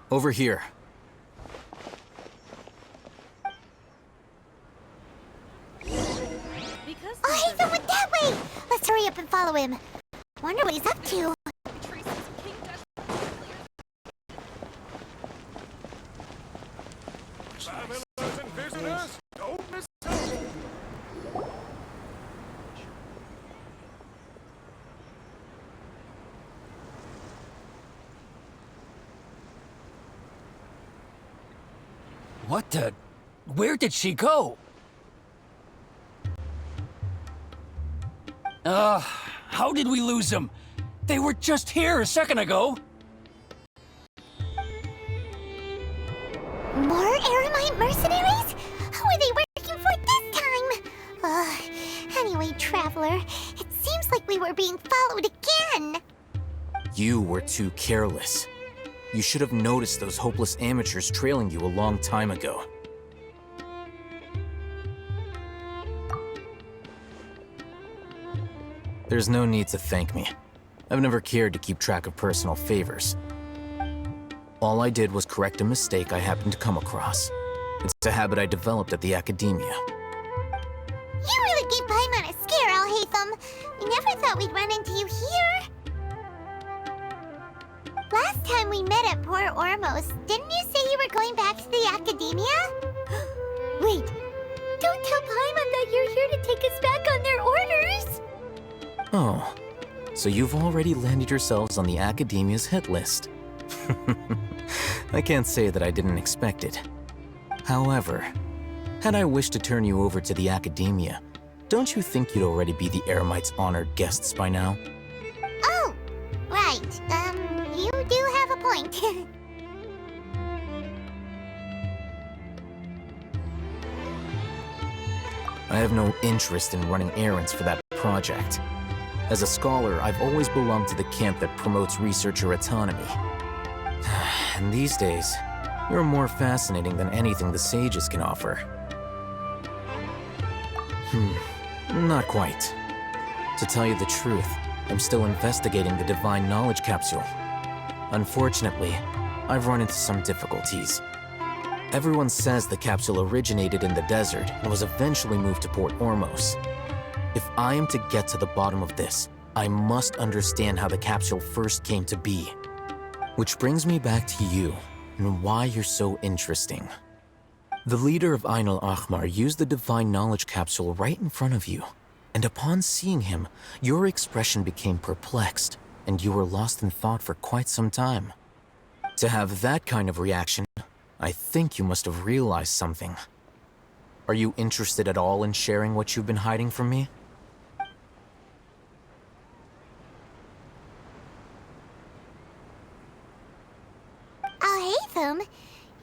Over here. Oh, Haytham went that way! Let's hurry up and follow him. Wonder what he's up to. Travelers and visitors, don't miss out. What the... Where did she go? How did we lose them? They were just here a second ago. More Eremite mercenaries? Who are they working for this time? Anyway, Traveler, it seems like we were being followed again. You were too careless. You should have noticed those hopeless amateurs trailing you a long time ago. There's no need to thank me. I've never cared to keep track of personal favors. All I did was correct a mistake I happened to come across. It's a habit I developed at the Academia. You really gave Paimon a scare, Alhaitham. We never thought we'd run into you here. Last time we met at Port Ormos, didn't you say you were going back to the Academia? Wait, don't tell Paimon that you're here to take us back on their orders! Oh, so you've already landed yourselves on the Academia's hit list. I can't say that I didn't expect it. However, had I wished to turn you over to the Academia, don't you think you'd already be the Eremites' honored guests by now? Oh, right. You do have a point. I have no interest in running errands for that project. As a scholar, I've always belonged to the camp that promotes researcher autonomy. And these days, you're more fascinating than anything the sages can offer. Not quite. To tell you the truth, I'm still investigating the Divine Knowledge Capsule. Unfortunately, I've run into some difficulties. Everyone says the capsule originated in the desert and was eventually moved to Port Ormos. If I am to get to the bottom of this, I must understand how the capsule first came to be. Which brings me back to you, and why you're so interesting. The leader of Ain al-Ahmar used the Divine Knowledge Capsule right in front of you, and upon seeing him, your expression became perplexed, and you were lost in thought for quite some time. To have that kind of reaction, I think you must have realized something. Are you interested at all in sharing what you've been hiding from me? Alhaitham,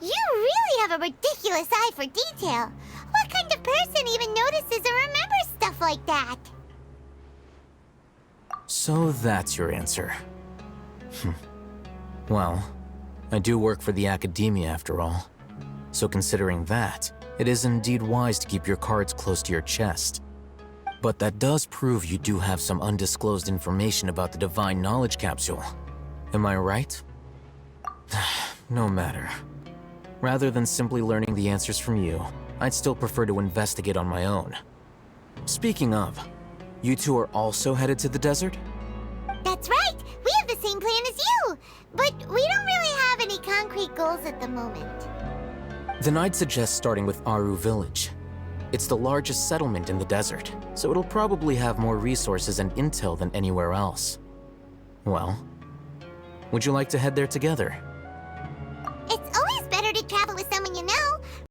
you really have a ridiculous eye for detail. What kind of person even notices or remembers stuff like that? So that's your answer. Well, I do work for the Academia after all. So considering that, it is indeed wise to keep your cards close to your chest. But that does prove you do have some undisclosed information about the Divine Knowledge Capsule. Am I right? No matter. Rather than simply learning the answers from you, I'd still prefer to investigate on my own. Speaking of, you two are also headed to the desert? That's right! We have the same plan as you! But we don't really have any concrete goals at the moment. Then I'd suggest starting with Aru Village. It's the largest settlement in the desert, so it'll probably have more resources and intel than anywhere else. Well, would you like to head there together? It's always better to travel with someone you know.